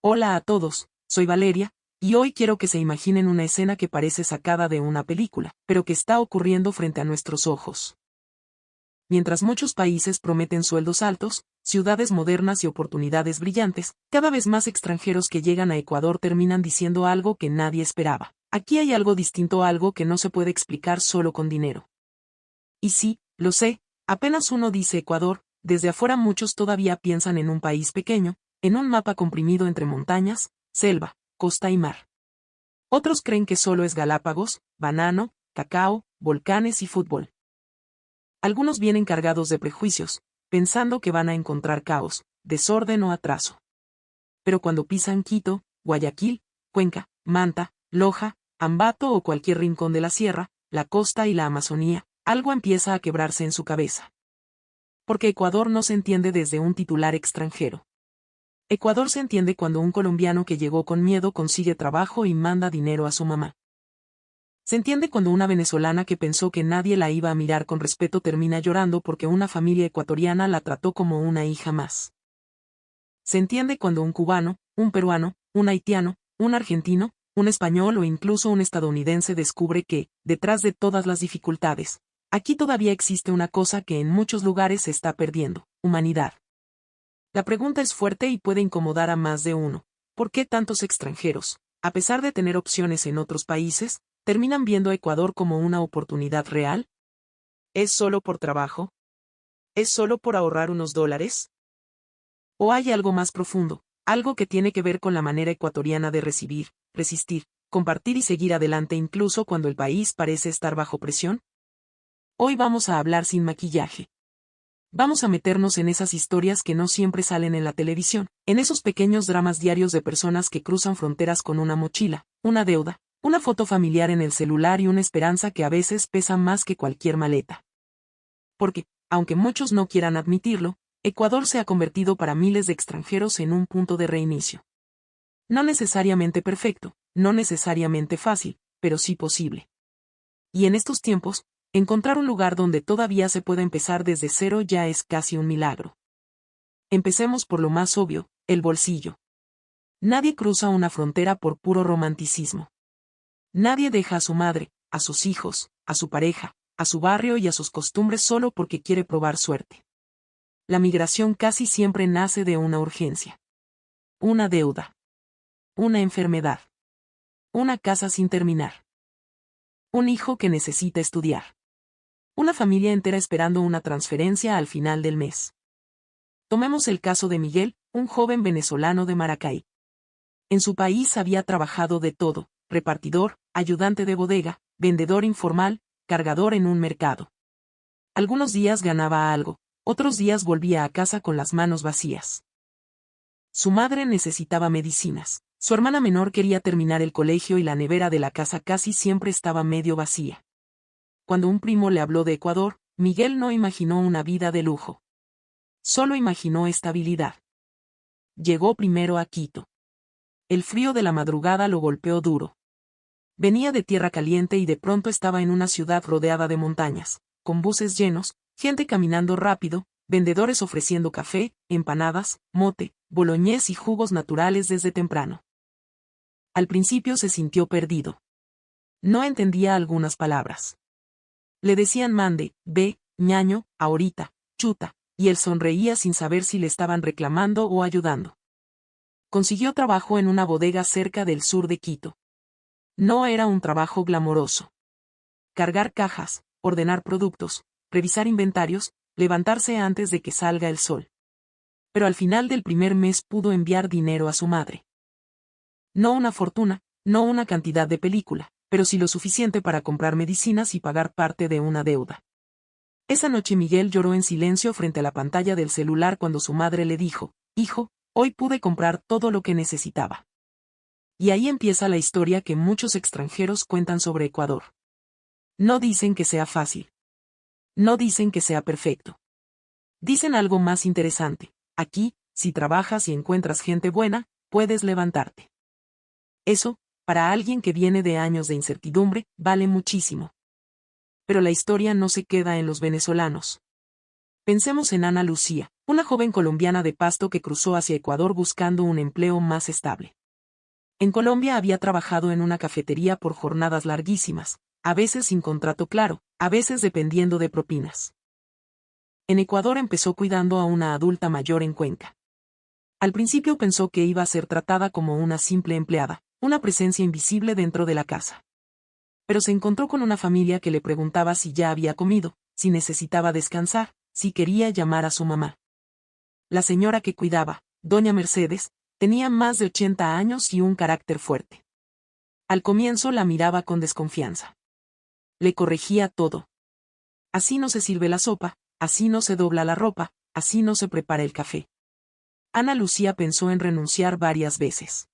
Hola a todos, soy Valeria, y hoy quiero que se imaginen una escena que parece sacada de una película, pero que está ocurriendo frente a nuestros ojos. Mientras muchos países prometen sueldos altos, ciudades modernas y oportunidades brillantes, cada vez más extranjeros que llegan a Ecuador terminan diciendo algo que nadie esperaba. Aquí hay algo distinto, algo que no se puede explicar solo con dinero. Y sí, lo sé, apenas uno dice Ecuador, desde afuera muchos todavía piensan en un país pequeño, en un mapa comprimido entre montañas, selva, costa y mar. Otros creen que solo es Galápagos, banano, cacao, volcanes y fútbol. Algunos vienen cargados de prejuicios, pensando que van a encontrar caos, desorden o atraso. Pero cuando pisan Quito, Guayaquil, Cuenca, Manta, Loja, Ambato o cualquier rincón de la sierra, la costa y la Amazonía, algo empieza a quebrarse en su cabeza. Porque Ecuador no se entiende desde un titular extranjero. Ecuador se entiende cuando un colombiano que llegó con miedo consigue trabajo y manda dinero a su mamá. Se entiende cuando una venezolana que pensó que nadie la iba a mirar con respeto termina llorando porque una familia ecuatoriana la trató como una hija más. Se entiende cuando un cubano, un peruano, un haitiano, un argentino, un español o incluso un estadounidense descubre que, detrás de todas las dificultades, aquí todavía existe una cosa que en muchos lugares se está perdiendo: humanidad. La pregunta es fuerte y puede incomodar a más de uno. ¿Por qué tantos extranjeros, a pesar de tener opciones en otros países, terminan viendo a Ecuador como una oportunidad real? ¿Es solo por trabajo? ¿Es solo por ahorrar unos dólares? ¿O hay algo más profundo, algo que tiene que ver con la manera ecuatoriana de recibir, resistir, compartir y seguir adelante incluso cuando el país parece estar bajo presión? Hoy vamos a hablar sin maquillaje. Vamos a meternos en esas historias que no siempre salen en la televisión, en esos pequeños dramas diarios de personas que cruzan fronteras con una mochila, una deuda, una foto familiar en el celular y una esperanza que a veces pesa más que cualquier maleta. Porque, aunque muchos no quieran admitirlo, Ecuador se ha convertido para miles de extranjeros en un punto de reinicio. No necesariamente perfecto, no necesariamente fácil, pero sí posible. Y en estos tiempos, encontrar un lugar donde todavía se pueda empezar desde cero ya es casi un milagro. Empecemos por lo más obvio, el bolsillo. Nadie cruza una frontera por puro romanticismo. Nadie deja a su madre, a sus hijos, a su pareja, a su barrio y a sus costumbres solo porque quiere probar suerte. La migración casi siempre nace de una urgencia. Una deuda. Una enfermedad. Una casa sin terminar. Un hijo que necesita estudiar. Una familia entera esperando una transferencia al final del mes. Tomemos el caso de Miguel, un joven venezolano de Maracay. En su país había trabajado de todo: repartidor, ayudante de bodega, vendedor informal, cargador en un mercado. Algunos días ganaba algo, otros días volvía a casa con las manos vacías. Su madre necesitaba medicinas, su hermana menor quería terminar el colegio y la nevera de la casa casi siempre estaba medio vacía. Cuando un primo le habló de Ecuador, Miguel no imaginó una vida de lujo. Solo imaginó estabilidad. Llegó primero a Quito. El frío de la madrugada lo golpeó duro. Venía de tierra caliente y de pronto estaba en una ciudad rodeada de montañas, con buses llenos, gente caminando rápido, vendedores ofreciendo café, empanadas, mote, boloñés y jugos naturales desde temprano. Al principio se sintió perdido. No entendía algunas palabras. Le decían mande, ve, ñaño, ahorita, chuta, y él sonreía sin saber si le estaban reclamando o ayudando. Consiguió trabajo en una bodega cerca del sur de Quito. No era un trabajo glamoroso. Cargar cajas, ordenar productos, revisar inventarios, levantarse antes de que salga el sol. Pero al final del primer mes pudo enviar dinero a su madre. No una fortuna, no una cantidad de película, pero sí lo suficiente para comprar medicinas y pagar parte de una deuda. Esa noche Miguel lloró en silencio frente a la pantalla del celular cuando su madre le dijo: hijo, hoy pude comprar todo lo que necesitaba. Y ahí empieza la historia que muchos extranjeros cuentan sobre Ecuador. No dicen que sea fácil. No dicen que sea perfecto. Dicen algo más interesante: aquí, si trabajas y encuentras gente buena, puedes levantarte. Eso, para alguien que viene de años de incertidumbre, vale muchísimo. Pero la historia no se queda en los venezolanos. Pensemos en Ana Lucía, una joven colombiana de Pasto que cruzó hacia Ecuador buscando un empleo más estable. En Colombia había trabajado en una cafetería por jornadas larguísimas, a veces sin contrato claro, a veces dependiendo de propinas. En Ecuador empezó cuidando a una adulta mayor en Cuenca. Al principio pensó que iba a ser tratada como una simple empleada, una presencia invisible dentro de la casa. Pero se encontró con una familia que le preguntaba si ya había comido, si necesitaba descansar, si quería llamar a su mamá. La señora que cuidaba, doña Mercedes, tenía más de 80 años y un carácter fuerte. Al comienzo la miraba con desconfianza. Le corregía todo. Así no se sirve la sopa, así no se dobla la ropa, así no se prepara el café. Ana Lucía pensó en renunciar varias veces.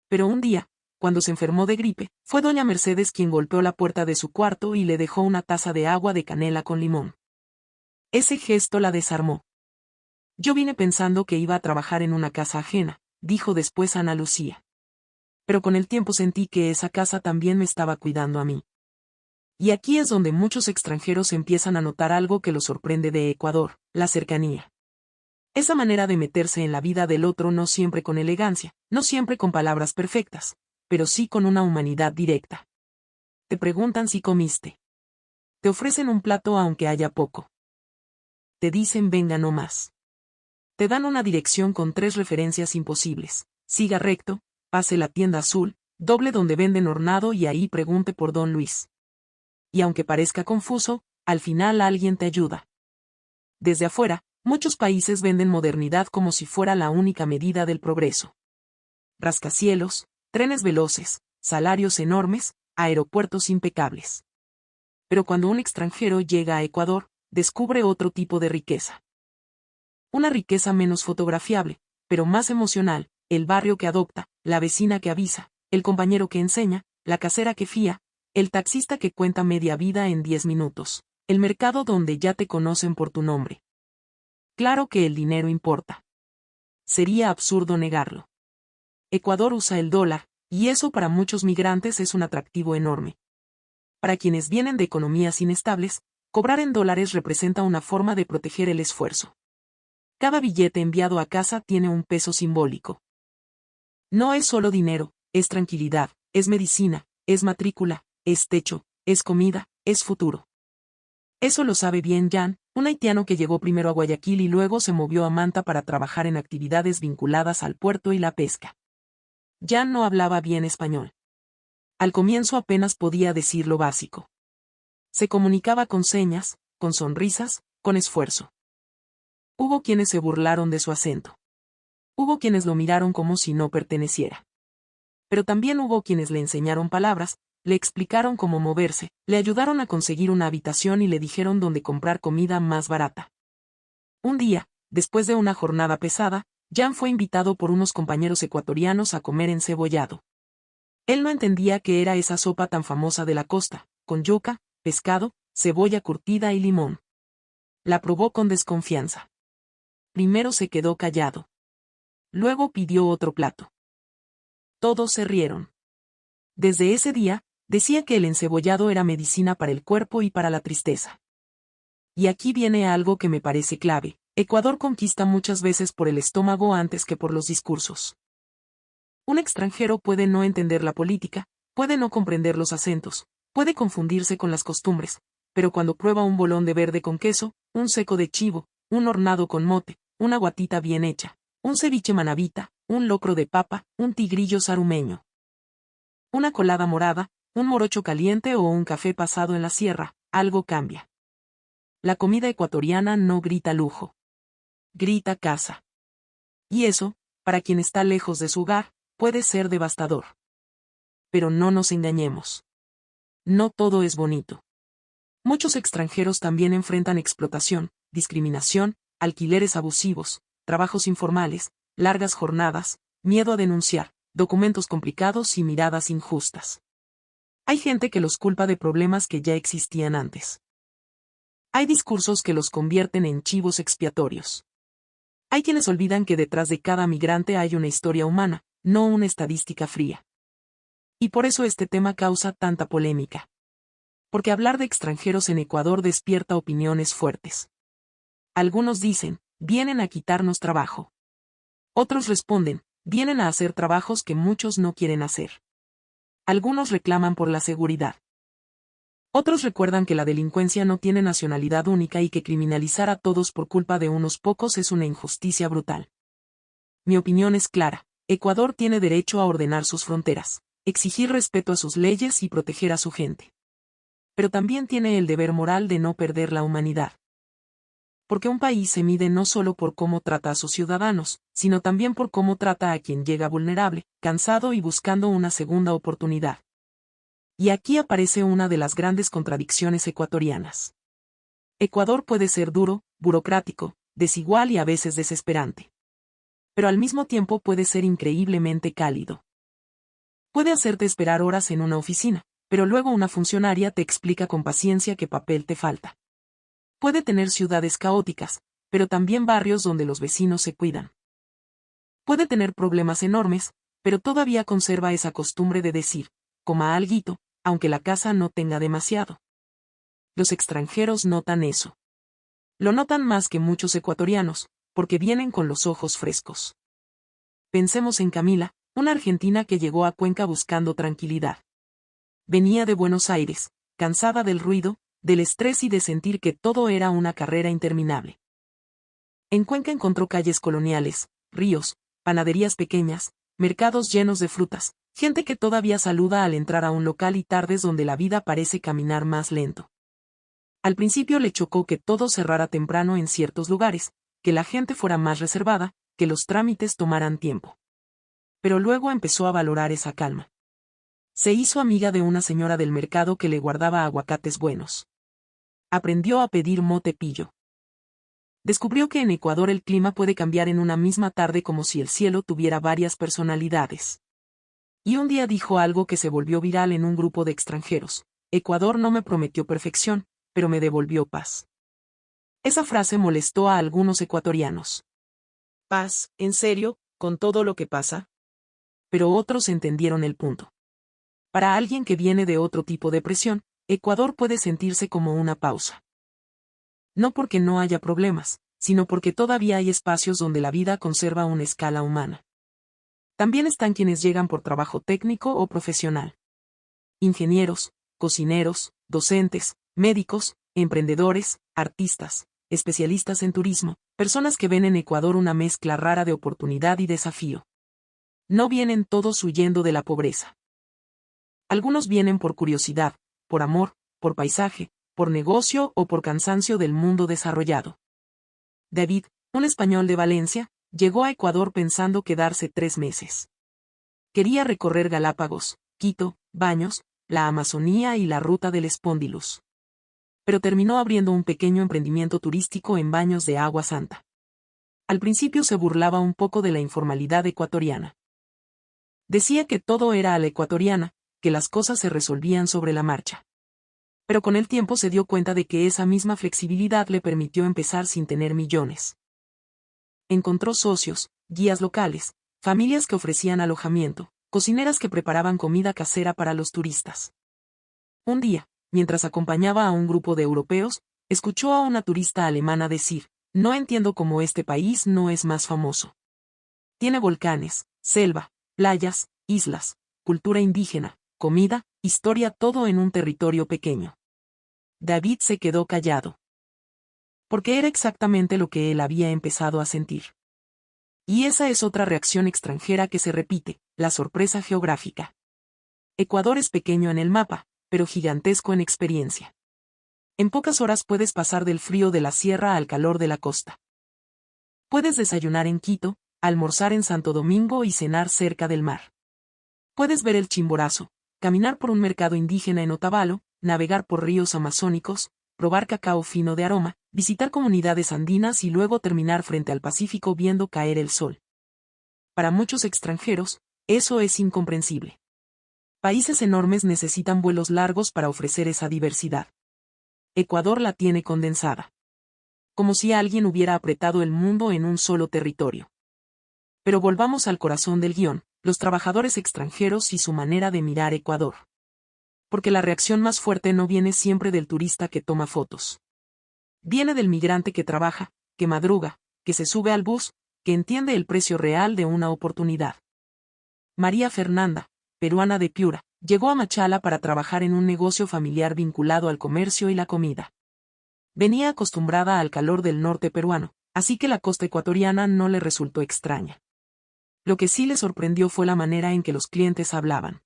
Pero un día, cuando se enfermó de gripe, fue doña Mercedes quien golpeó la puerta de su cuarto y le dejó una taza de agua de canela con limón. Ese gesto la desarmó. Yo vine pensando que iba a trabajar en una casa ajena, dijo después Ana Lucía. Pero con el tiempo sentí que esa casa también me estaba cuidando a mí. Y aquí es donde muchos extranjeros empiezan a notar algo que los sorprende de Ecuador, la cercanía. Esa manera de meterse en la vida del otro no siempre con elegancia, no siempre con palabras perfectas, pero sí con una humanidad directa. Te preguntan si comiste. Te ofrecen un plato aunque haya poco. Te dicen venga no más. Te dan una dirección con 3 referencias imposibles. Siga recto, pase la tienda azul, doble donde venden hornado y ahí pregunte por Don Luis. Y aunque parezca confuso, al final alguien te ayuda. Desde afuera, muchos países venden modernidad como si fuera la única medida del progreso. Rascacielos, trenes veloces, salarios enormes, aeropuertos impecables. Pero cuando un extranjero llega a Ecuador, descubre otro tipo de riqueza. Una riqueza menos fotografiable, pero más emocional, el barrio que adopta, la vecina que avisa, el compañero que enseña, la casera que fía, el taxista que cuenta media vida en 10 minutos, el mercado donde ya te conocen por tu nombre. Claro que el dinero importa. Sería absurdo negarlo. Ecuador usa el dólar, y eso para muchos migrantes es un atractivo enorme. Para quienes vienen de economías inestables, cobrar en dólares representa una forma de proteger el esfuerzo. Cada billete enviado a casa tiene un peso simbólico. No es solo dinero, es tranquilidad, es medicina, es matrícula, es techo, es comida, es futuro. Eso lo sabe bien Jan, un haitiano que llegó primero a Guayaquil y luego se movió a Manta para trabajar en actividades vinculadas al puerto y la pesca. Jan no hablaba bien español. Al comienzo apenas podía decir lo básico. Se comunicaba con señas, con sonrisas, con esfuerzo. Hubo quienes se burlaron de su acento. Hubo quienes lo miraron como si no perteneciera. Pero también hubo quienes le enseñaron palabras, le explicaron cómo moverse, le ayudaron a conseguir una habitación y le dijeron dónde comprar comida más barata. Un día, después de una jornada pesada, Jan fue invitado por unos compañeros ecuatorianos a comer encebollado. Él no entendía qué era esa sopa tan famosa de la costa, con yuca, pescado, cebolla curtida y limón. La probó con desconfianza. Primero se quedó callado. Luego pidió otro plato. Todos se rieron. Desde ese día, decía que el encebollado era medicina para el cuerpo y para la tristeza. Y aquí viene algo que me parece clave. Ecuador conquista muchas veces por el estómago antes que por los discursos. Un extranjero puede no entender la política, puede no comprender los acentos, puede confundirse con las costumbres, pero cuando prueba un bolón de verde con queso, un seco de chivo, un hornado con mote, una guatita bien hecha, un ceviche manabita, un locro de papa, un tigrillo sarumeño, una colada morada, un morocho caliente o un café pasado en la sierra, algo cambia. La comida ecuatoriana no grita lujo. Grita casa. Y eso, para quien está lejos de su hogar, puede ser devastador. Pero no nos engañemos. No todo es bonito. Muchos extranjeros también enfrentan explotación, discriminación, alquileres abusivos, trabajos informales, largas jornadas, miedo a denunciar, documentos complicados y miradas injustas. Hay gente que los culpa de problemas que ya existían antes. Hay discursos que los convierten en chivos expiatorios. Hay quienes olvidan que detrás de cada migrante hay una historia humana, no una estadística fría. Y por eso este tema causa tanta polémica. Porque hablar de extranjeros en Ecuador despierta opiniones fuertes. Algunos dicen, vienen a quitarnos trabajo. Otros responden, vienen a hacer trabajos que muchos no quieren hacer. Algunos reclaman por la seguridad. Otros recuerdan que la delincuencia no tiene nacionalidad única y que criminalizar a todos por culpa de unos pocos es una injusticia brutal. Mi opinión es clara. Ecuador tiene derecho a ordenar sus fronteras, exigir respeto a sus leyes y proteger a su gente. Pero también tiene el deber moral de no perder la humanidad. Porque un país se mide no solo por cómo trata a sus ciudadanos, sino también por cómo trata a quien llega vulnerable, cansado y buscando una segunda oportunidad. Y aquí aparece una de las grandes contradicciones ecuatorianas. Ecuador puede ser duro, burocrático, desigual y a veces desesperante. Pero al mismo tiempo puede ser increíblemente cálido. Puede hacerte esperar horas en una oficina, pero luego una funcionaria te explica con paciencia qué papel te falta. Puede tener ciudades caóticas, pero también barrios donde los vecinos se cuidan. Puede tener problemas enormes, pero todavía conserva esa costumbre de decir, coma alguito, aunque la casa no tenga demasiado. Los extranjeros notan eso. Lo notan más que muchos ecuatorianos, porque vienen con los ojos frescos. Pensemos en Camila, una argentina que llegó a Cuenca buscando tranquilidad. Venía de Buenos Aires, cansada del ruido, del estrés y de sentir que todo era una carrera interminable. En Cuenca encontró calles coloniales, ríos, panaderías pequeñas, mercados llenos de frutas, gente que todavía saluda al entrar a un local y tardes donde la vida parece caminar más lento. Al principio le chocó que todo cerrara temprano en ciertos lugares, que la gente fuera más reservada, que los trámites tomaran tiempo. Pero luego empezó a valorar esa calma. Se hizo amiga de una señora del mercado que le guardaba aguacates buenos. Aprendió a pedir mote pillo. Descubrió que en Ecuador el clima puede cambiar en una misma tarde como si el cielo tuviera varias personalidades. Y un día dijo algo que se volvió viral en un grupo de extranjeros: Ecuador no me prometió perfección, pero me devolvió paz. Esa frase molestó a algunos ecuatorianos. ¿Paz, en serio, con todo lo que pasa? Pero otros entendieron el punto. Para alguien que viene de otro tipo de presión, Ecuador puede sentirse como una pausa. No porque no haya problemas, sino porque todavía hay espacios donde la vida conserva una escala humana. También están quienes llegan por trabajo técnico o profesional. Ingenieros, cocineros, docentes, médicos, emprendedores, artistas, especialistas en turismo, personas que ven en Ecuador una mezcla rara de oportunidad y desafío. No vienen todos huyendo de la pobreza. Algunos vienen por curiosidad, por amor, por paisaje, por negocio o por cansancio del mundo desarrollado. David, un español de Valencia, llegó a Ecuador pensando quedarse 3 meses. Quería recorrer Galápagos, Quito, Baños, la Amazonía y la ruta del Espóndilus. Pero terminó abriendo un pequeño emprendimiento turístico en Baños de Agua Santa. Al principio se burlaba un poco de la informalidad ecuatoriana. Decía que todo era a la ecuatoriana, que las cosas se resolvían sobre la marcha. Pero con el tiempo se dio cuenta de que esa misma flexibilidad le permitió empezar sin tener millones. Encontró socios, guías locales, familias que ofrecían alojamiento, cocineras que preparaban comida casera para los turistas. Un día, mientras acompañaba a un grupo de europeos, escuchó a una turista alemana decir: no entiendo cómo este país no es más famoso. Tiene volcanes, selva, playas, islas, cultura indígena, comida, historia, todo en un territorio pequeño. David se quedó callado. Porque era exactamente lo que él había empezado a sentir. Y esa es otra reacción extranjera que se repite, la sorpresa geográfica. Ecuador es pequeño en el mapa, pero gigantesco en experiencia. En pocas horas puedes pasar del frío de la sierra al calor de la costa. Puedes desayunar en Quito, almorzar en Santo Domingo y cenar cerca del mar. Puedes ver el Chimborazo, caminar por un mercado indígena en Otavalo, navegar por ríos amazónicos, probar cacao fino de aroma, visitar comunidades andinas y luego terminar frente al Pacífico viendo caer el sol. Para muchos extranjeros, eso es incomprensible. Países enormes necesitan vuelos largos para ofrecer esa diversidad. Ecuador la tiene condensada. Como si alguien hubiera apretado el mundo en un solo territorio. Pero volvamos al corazón del guión, los trabajadores extranjeros y su manera de mirar Ecuador. Porque la reacción más fuerte no viene siempre del turista que toma fotos. Viene del migrante que trabaja, que madruga, que se sube al bus, que entiende el precio real de una oportunidad. María Fernanda, peruana de Piura, llegó a Machala para trabajar en un negocio familiar vinculado al comercio y la comida. Venía acostumbrada al calor del norte peruano, así que la costa ecuatoriana no le resultó extraña. Lo que sí le sorprendió fue la manera en que los clientes hablaban.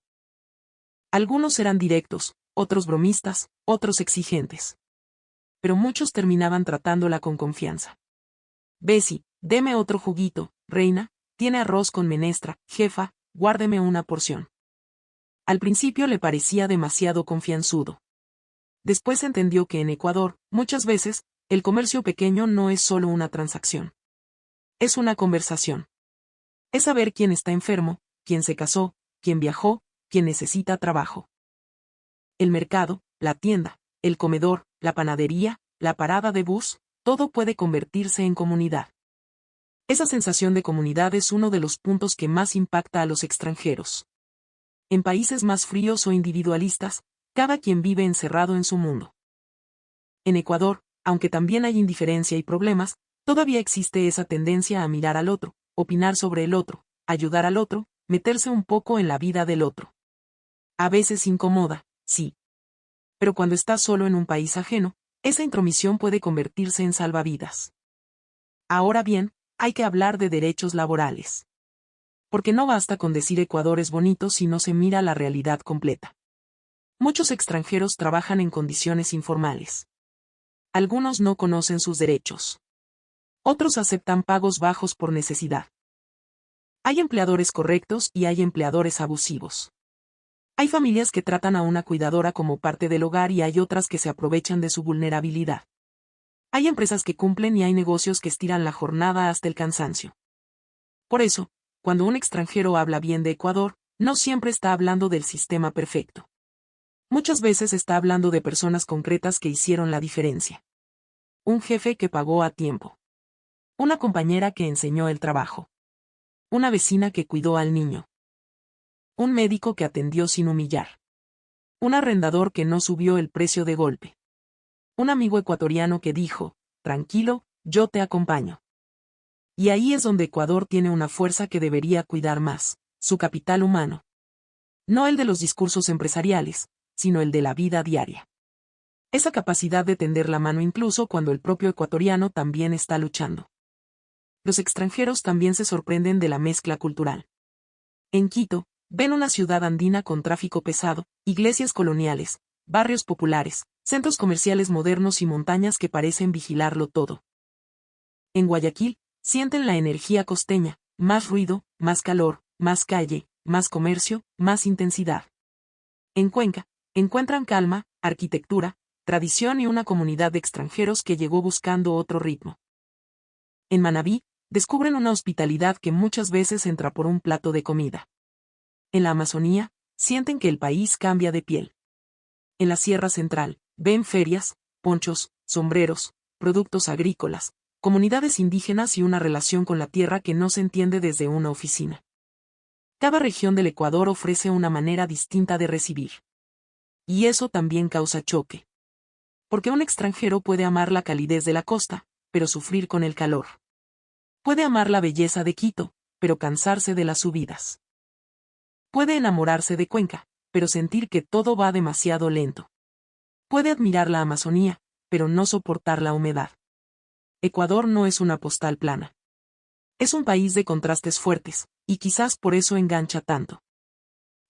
Algunos eran directos, otros bromistas, otros exigentes. Pero muchos terminaban tratándola con confianza. Bessie, deme otro juguito, reina, tiene arroz con menestra, jefa, guárdeme una porción. Al principio le parecía demasiado confianzudo. Después entendió que en Ecuador, muchas veces, el comercio pequeño no es solo una transacción. Es una conversación. Es saber quién está enfermo, quién se casó, quién viajó, quién necesita trabajo. El mercado, la tienda, el comedor, la panadería, la parada de bus, todo puede convertirse en comunidad. Esa sensación de comunidad es uno de los puntos que más impacta a los extranjeros. En países más fríos o individualistas, cada quien vive encerrado en su mundo. En Ecuador, aunque también hay indiferencia y problemas, todavía existe esa tendencia a mirar al otro, opinar sobre el otro, ayudar al otro, meterse un poco en la vida del otro. A veces incomoda, sí. Pero cuando estás solo en un país ajeno, esa intromisión puede convertirse en salvavidas. Ahora bien, hay que hablar de derechos laborales. Porque no basta con decir Ecuador es bonito si no se mira la realidad completa. Muchos extranjeros trabajan en condiciones informales. Algunos no conocen sus derechos. Otros aceptan pagos bajos por necesidad. Hay empleadores correctos y hay empleadores abusivos. Hay familias que tratan a una cuidadora como parte del hogar y hay otras que se aprovechan de su vulnerabilidad. Hay empresas que cumplen y hay negocios que estiran la jornada hasta el cansancio. Por eso, cuando un extranjero habla bien de Ecuador, no siempre está hablando del sistema perfecto. Muchas veces está hablando de personas concretas que hicieron la diferencia. Un jefe que pagó a tiempo. Una compañera que enseñó el trabajo. Una vecina que cuidó al niño. Un médico que atendió sin humillar. Un arrendador que no subió el precio de golpe. Un amigo ecuatoriano que dijo, tranquilo, yo te acompaño. Y ahí es donde Ecuador tiene una fuerza que debería cuidar más, su capital humano. No el de los discursos empresariales, sino el de la vida diaria. Esa capacidad de tender la mano incluso cuando el propio ecuatoriano también está luchando. Los extranjeros también se sorprenden de la mezcla cultural. En Quito, ven una ciudad andina con tráfico pesado, iglesias coloniales, barrios populares, centros comerciales modernos y montañas que parecen vigilarlo todo. En Guayaquil, sienten la energía costeña, más ruido, más calor, más calle, más comercio, más intensidad. En Cuenca, encuentran calma, arquitectura, tradición y una comunidad de extranjeros que llegó buscando otro ritmo. En Manabí, descubren una hospitalidad que muchas veces entra por un plato de comida. En la Amazonía, sienten que el país cambia de piel. En la Sierra Central, ven ferias, ponchos, sombreros, productos agrícolas, comunidades indígenas y una relación con la tierra que no se entiende desde una oficina. Cada región del Ecuador ofrece una manera distinta de recibir. Y eso también causa choque. Porque un extranjero puede amar la calidez de la costa, pero sufrir con el calor. Puede amar la belleza de Quito, pero cansarse de las subidas. Puede enamorarse de Cuenca, pero sentir que todo va demasiado lento. Puede admirar la Amazonía, pero no soportar la humedad. Ecuador no es una postal plana. Es un país de contrastes fuertes, y quizás por eso engancha tanto.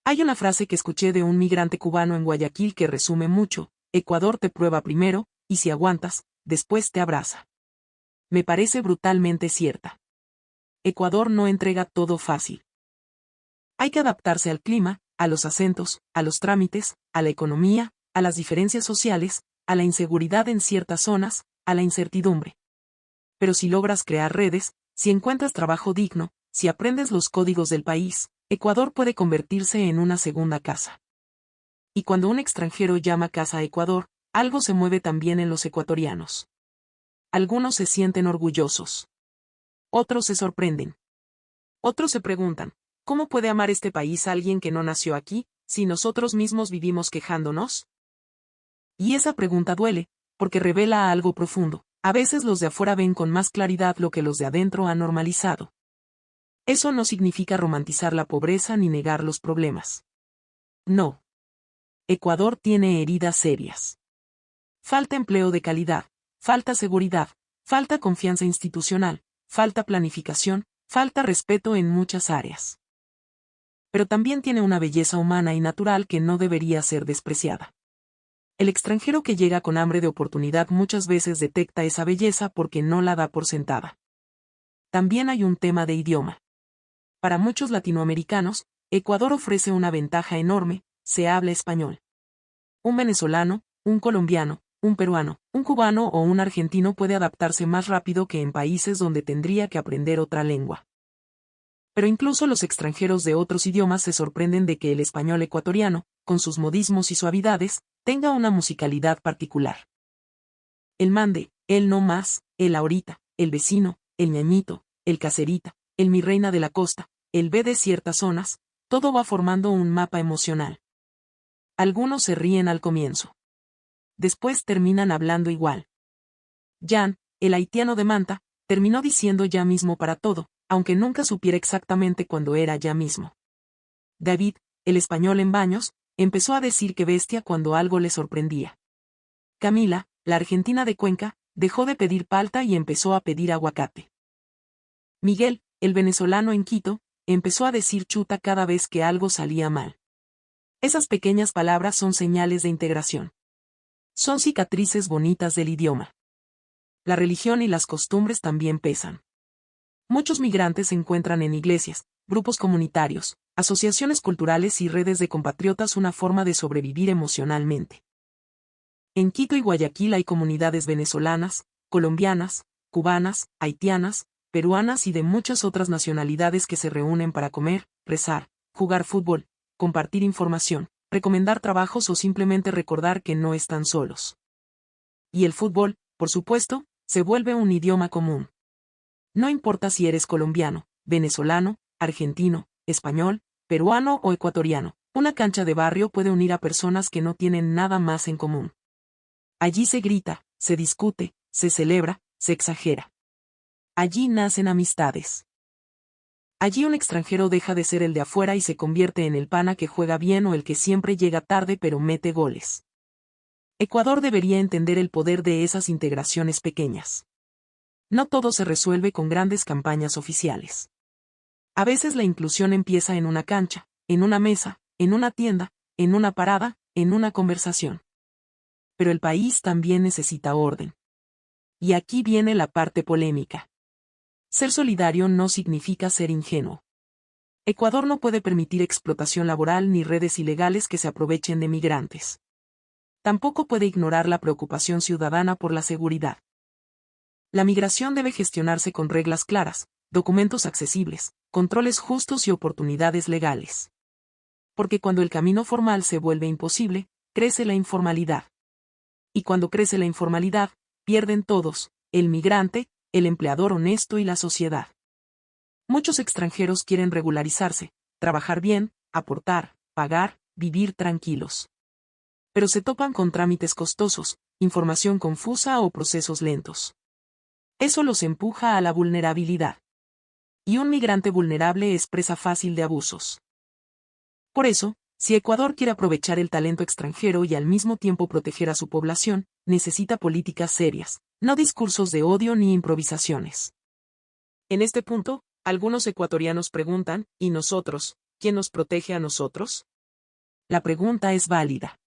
Hay una frase que escuché de un migrante cubano en Guayaquil que resume mucho: Ecuador te prueba primero, y si aguantas, después te abraza. Me parece brutalmente cierta. Ecuador no entrega todo fácil. Hay que adaptarse al clima, a los acentos, a los trámites, a la economía, a las diferencias sociales, a la inseguridad en ciertas zonas, a la incertidumbre. Pero si logras crear redes, si encuentras trabajo digno, si aprendes los códigos del país, Ecuador puede convertirse en una segunda casa. Y cuando un extranjero llama casa a Ecuador, algo se mueve también en los ecuatorianos. Algunos se sienten orgullosos. Otros se sorprenden. Otros se preguntan, ¿cómo puede amar este país alguien que no nació aquí, si nosotros mismos vivimos quejándonos? Y esa pregunta duele, porque revela algo profundo. A veces los de afuera ven con más claridad lo que los de adentro han normalizado. Eso no significa romantizar la pobreza ni negar los problemas. No. Ecuador tiene heridas serias. Falta empleo de calidad, falta seguridad, falta confianza institucional, falta planificación, falta respeto en muchas áreas. Pero también tiene una belleza humana y natural que no debería ser despreciada. El extranjero que llega con hambre de oportunidad muchas veces detecta esa belleza porque no la da por sentada. También hay un tema de idioma. Para muchos latinoamericanos, Ecuador ofrece una ventaja enorme: se habla español. Un venezolano, un colombiano, un peruano, un cubano o un argentino puede adaptarse más rápido que en países donde tendría que aprender otra lengua. Pero incluso los extranjeros de otros idiomas se sorprenden de que el español ecuatoriano, con sus modismos y suavidades, tenga una musicalidad particular. El mande, el no más, el ahorita, el vecino, el ñañito, el caserita, el mi reina de la costa, el ve de ciertas zonas, todo va formando un mapa emocional. Algunos se ríen al comienzo. Después terminan hablando igual. Jan, el haitiano de Manta, terminó diciendo ya mismo para todo, aunque nunca supiera exactamente cuándo era ya mismo. David, el español en Baños, empezó a decir que bestia cuando algo le sorprendía. Camila, la argentina de Cuenca, dejó de pedir palta y empezó a pedir aguacate. Miguel, el venezolano en Quito, empezó a decir chuta cada vez que algo salía mal. Esas pequeñas palabras son señales de integración. Son cicatrices bonitas del idioma. La religión y las costumbres también pesan. Muchos migrantes encuentran en iglesias, grupos comunitarios, asociaciones culturales y redes de compatriotas una forma de sobrevivir emocionalmente. En Quito y Guayaquil hay comunidades venezolanas, colombianas, cubanas, haitianas, peruanas y de muchas otras nacionalidades que se reúnen para comer, rezar, jugar fútbol, compartir información, recomendar trabajos o simplemente recordar que no están solos. Y el fútbol, por supuesto, se vuelve un idioma común. No importa si eres colombiano, venezolano, argentino, español, peruano o ecuatoriano, una cancha de barrio puede unir a personas que no tienen nada más en común. Allí se grita, se discute, se celebra, se exagera. Allí nacen amistades. Allí un extranjero deja de ser el de afuera y se convierte en el pana que juega bien o el que siempre llega tarde pero mete goles. Ecuador debería entender el poder de esas integraciones pequeñas. No todo se resuelve con grandes campañas oficiales. A veces la inclusión empieza en una cancha, en una mesa, en una tienda, en una parada, en una conversación. Pero el país también necesita orden. Y aquí viene la parte polémica. Ser solidario no significa ser ingenuo. Ecuador no puede permitir explotación laboral ni redes ilegales que se aprovechen de migrantes. Tampoco puede ignorar la preocupación ciudadana por la seguridad. La migración debe gestionarse con reglas claras, documentos accesibles, controles justos y oportunidades legales. Porque cuando el camino formal se vuelve imposible, crece la informalidad. Y cuando crece la informalidad, pierden todos, el migrante, el empleador honesto y la sociedad. Muchos extranjeros quieren regularizarse, trabajar bien, aportar, pagar, vivir tranquilos. Pero se topan con trámites costosos, información confusa o procesos lentos. Eso los empuja a la vulnerabilidad. Y un migrante vulnerable es presa fácil de abusos. Por eso, si Ecuador quiere aprovechar el talento extranjero y al mismo tiempo proteger a su población, necesita políticas serias, no discursos de odio ni improvisaciones. En este punto, algunos ecuatorianos preguntan, ¿y nosotros? ¿Quién nos protege a nosotros? La pregunta es válida.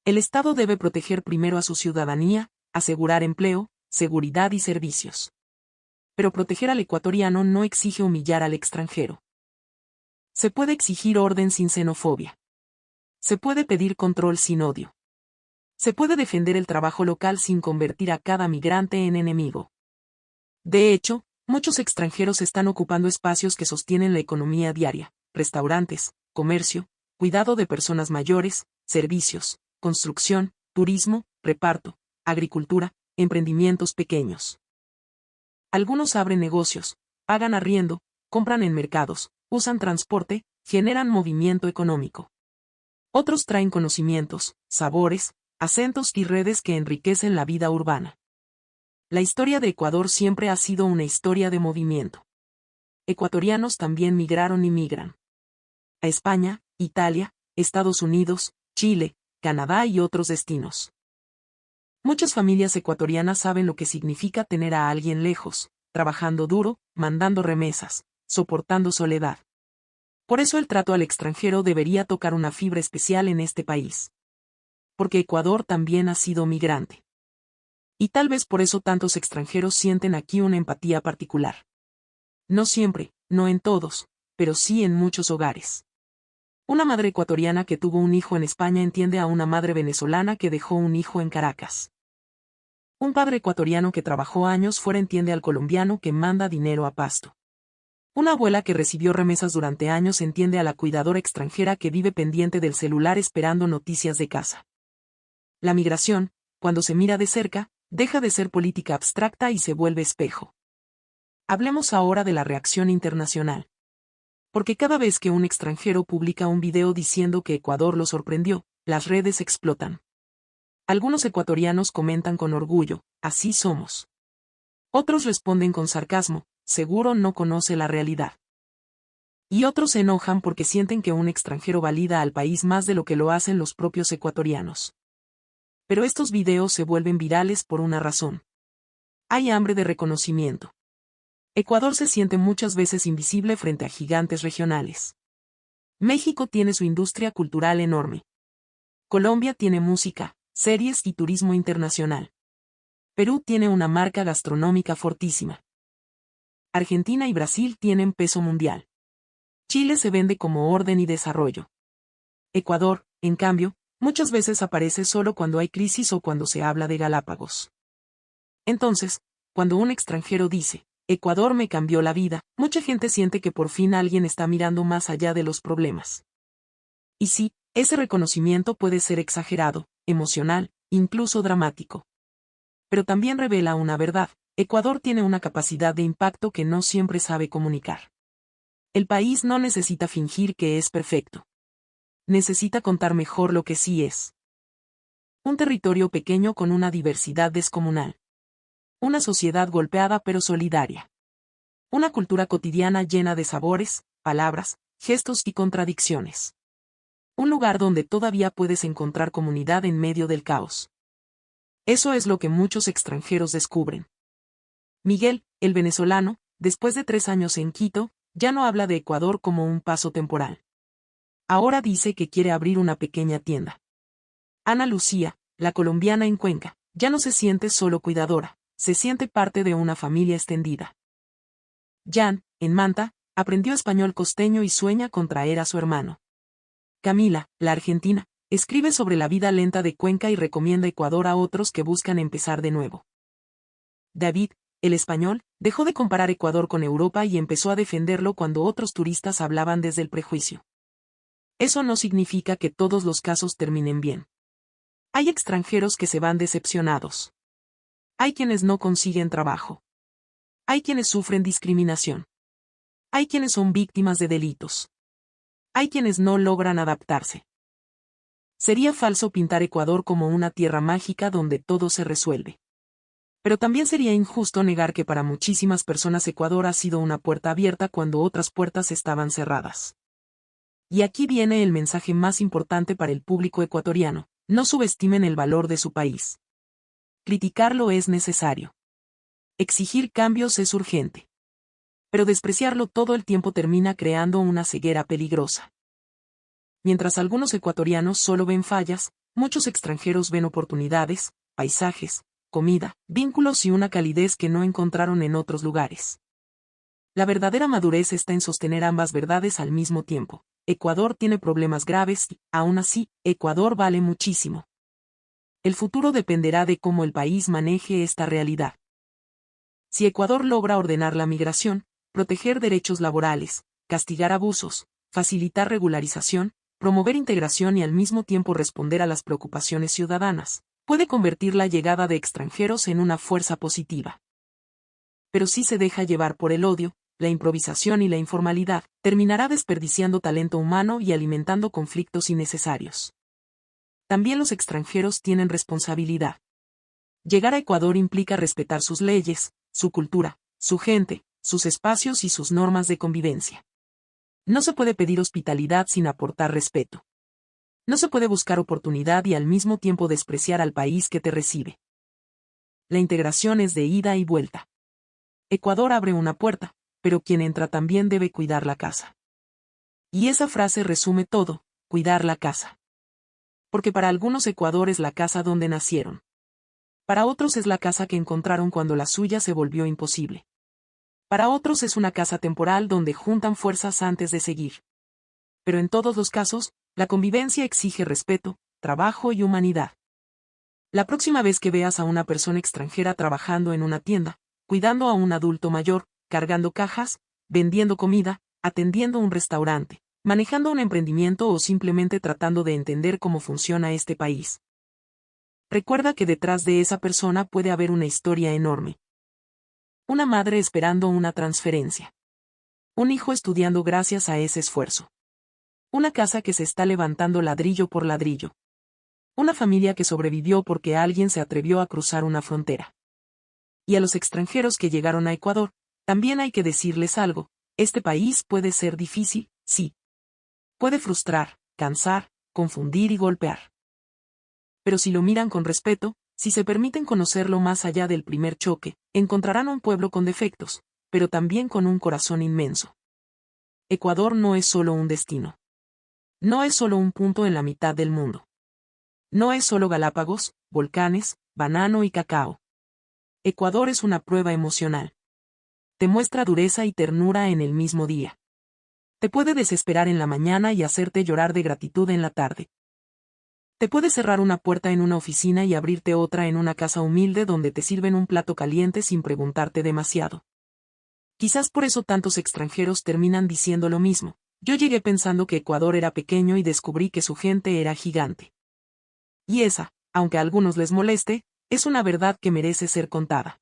El Estado debe proteger primero a su ciudadanía, asegurar empleo, seguridad y servicios. Pero proteger al ecuatoriano no exige humillar al extranjero. Se puede exigir orden sin xenofobia. Se puede pedir control sin odio. Se puede defender el trabajo local sin convertir a cada migrante en enemigo. De hecho, muchos extranjeros están ocupando espacios que sostienen la economía diaria: restaurantes, comercio, cuidado de personas mayores, servicios, construcción, turismo, reparto, agricultura, emprendimientos pequeños. Algunos abren negocios, pagan arriendo, compran en mercados, usan transporte, generan movimiento económico. Otros traen conocimientos, sabores, acentos y redes que enriquecen la vida urbana. La historia de Ecuador siempre ha sido una historia de movimiento. Ecuatorianos también migraron y migran. A España, Italia, Estados Unidos, Chile, Canadá y otros destinos. Muchas familias ecuatorianas saben lo que significa tener a alguien lejos, trabajando duro, mandando remesas, soportando soledad. Por eso el trato al extranjero debería tocar una fibra especial en este país. Porque Ecuador también ha sido migrante. Y tal vez por eso tantos extranjeros sienten aquí una empatía particular. No siempre, no en todos, pero sí en muchos hogares. Una madre ecuatoriana que tuvo un hijo en España entiende a una madre venezolana que dejó un hijo en Caracas. Un padre ecuatoriano que trabajó años fuera entiende al colombiano que manda dinero a Pasto. Una abuela que recibió remesas durante años entiende a la cuidadora extranjera que vive pendiente del celular esperando noticias de casa. La migración, cuando se mira de cerca, deja de ser política abstracta y se vuelve espejo. Hablemos ahora de la reacción internacional. Porque cada vez que un extranjero publica un video diciendo que Ecuador lo sorprendió, las redes explotan. Algunos ecuatorianos comentan con orgullo, así somos. Otros responden con sarcasmo, seguro no conoce la realidad. Y otros se enojan porque sienten que un extranjero valida al país más de lo que lo hacen los propios ecuatorianos. Pero estos videos se vuelven virales por una razón. Hay hambre de reconocimiento. Ecuador se siente muchas veces invisible frente a gigantes regionales. México tiene su industria cultural enorme. Colombia tiene música, series y turismo internacional. Perú tiene una marca gastronómica fortísima. Argentina y Brasil tienen peso mundial. Chile se vende como orden y desarrollo. Ecuador, en cambio, muchas veces aparece solo cuando hay crisis o cuando se habla de Galápagos. Entonces, cuando un extranjero dice, Ecuador me cambió la vida, mucha gente siente que por fin alguien está mirando más allá de los problemas. Y sí, ese reconocimiento puede ser exagerado, emocional, incluso dramático. Pero también revela una verdad: Ecuador tiene una capacidad de impacto que no siempre sabe comunicar. El país no necesita fingir que es perfecto. Necesita contar mejor lo que sí es. Un territorio pequeño con una diversidad descomunal. Una sociedad golpeada pero solidaria. Una cultura cotidiana llena de sabores, palabras, gestos y contradicciones. Un lugar donde todavía puedes encontrar comunidad en medio del caos. Eso es lo que muchos extranjeros descubren. Miguel, el venezolano, después de 3 años en Quito, ya no habla de Ecuador como un paso temporal. Ahora dice que quiere abrir una pequeña tienda. Ana Lucía, la colombiana en Cuenca, ya no se siente solo cuidadora, se siente parte de una familia extendida. Jan, en Manta, aprendió español costeño y sueña con traer a su hermano. Camila, la argentina, escribe sobre la vida lenta de Cuenca y recomienda Ecuador a otros que buscan empezar de nuevo. David, el español, dejó de comparar Ecuador con Europa y empezó a defenderlo cuando otros turistas hablaban desde el prejuicio. Eso no significa que todos los casos terminen bien. Hay extranjeros que se van decepcionados. Hay quienes no consiguen trabajo. Hay quienes sufren discriminación. Hay quienes son víctimas de delitos. Hay quienes no logran adaptarse. Sería falso pintar Ecuador como una tierra mágica donde todo se resuelve. Pero también sería injusto negar que para muchísimas personas Ecuador ha sido una puerta abierta cuando otras puertas estaban cerradas. Y aquí viene el mensaje más importante para el público ecuatoriano: no subestimen el valor de su país. Criticarlo es necesario. Exigir cambios es urgente. Pero despreciarlo todo el tiempo termina creando una ceguera peligrosa. Mientras algunos ecuatorianos solo ven fallas, muchos extranjeros ven oportunidades, paisajes, comida, vínculos y una calidez que no encontraron en otros lugares. La verdadera madurez está en sostener ambas verdades al mismo tiempo. Ecuador tiene problemas graves y, aún así, Ecuador vale muchísimo. El futuro dependerá de cómo el país maneje esta realidad. Si Ecuador logra ordenar la migración, proteger derechos laborales, castigar abusos, facilitar regularización, promover integración y al mismo tiempo responder a las preocupaciones ciudadanas, puede convertir la llegada de extranjeros en una fuerza positiva. Pero si se deja llevar por el odio, la improvisación y la informalidad, terminará desperdiciando talento humano y alimentando conflictos innecesarios. También los extranjeros tienen responsabilidad. Llegar a Ecuador implica respetar sus leyes, su cultura, su gente, sus espacios y sus normas de convivencia. No se puede pedir hospitalidad sin aportar respeto. No se puede buscar oportunidad y al mismo tiempo despreciar al país que te recibe. La integración es de ida y vuelta. Ecuador abre una puerta, pero quien entra también debe cuidar la casa. Y esa frase resume todo: cuidar la casa. Porque para algunos Ecuador es la casa donde nacieron. Para otros es la casa que encontraron cuando la suya se volvió imposible. Para otros es una casa temporal donde juntan fuerzas antes de seguir. Pero en todos los casos, la convivencia exige respeto, trabajo y humanidad. La próxima vez que veas a una persona extranjera trabajando en una tienda, cuidando a un adulto mayor, cargando cajas, vendiendo comida, atendiendo un restaurante, manejando un emprendimiento o simplemente tratando de entender cómo funciona este país, recuerda que detrás de esa persona puede haber una historia enorme. Una madre esperando una transferencia. Un hijo estudiando gracias a ese esfuerzo. Una casa que se está levantando ladrillo por ladrillo. Una familia que sobrevivió porque alguien se atrevió a cruzar una frontera. Y a los extranjeros que llegaron a Ecuador, también hay que decirles algo: este país puede ser difícil, sí. Puede frustrar, cansar, confundir y golpear. Pero si lo miran con respeto, si se permiten conocerlo más allá del primer choque, encontrarán un pueblo con defectos, pero también con un corazón inmenso. Ecuador no es solo un destino. No es solo un punto en la mitad del mundo. No es solo Galápagos, volcanes, banano y cacao. Ecuador es una prueba emocional. Te muestra dureza y ternura en el mismo día. Te puede desesperar en la mañana y hacerte llorar de gratitud en la tarde. Te puede cerrar una puerta en una oficina y abrirte otra en una casa humilde donde te sirven un plato caliente sin preguntarte demasiado. Quizás por eso tantos extranjeros terminan diciendo lo mismo: yo llegué pensando que Ecuador era pequeño y descubrí que su gente era gigante. Y esa, aunque a algunos les moleste, es una verdad que merece ser contada.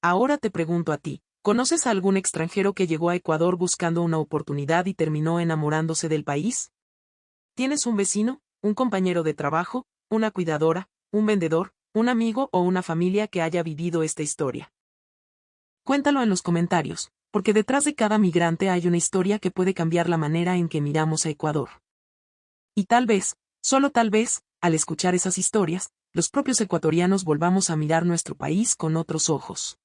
Ahora te pregunto a ti: ¿conoces a algún extranjero que llegó a Ecuador buscando una oportunidad y terminó enamorándose del país? ¿Tienes un vecino, un compañero de trabajo, una cuidadora, un vendedor, un amigo o una familia que haya vivido esta historia? Cuéntalo en los comentarios, porque detrás de cada migrante hay una historia que puede cambiar la manera en que miramos a Ecuador. Y tal vez, solo tal vez, al escuchar esas historias, los propios ecuatorianos volvamos a mirar nuestro país con otros ojos.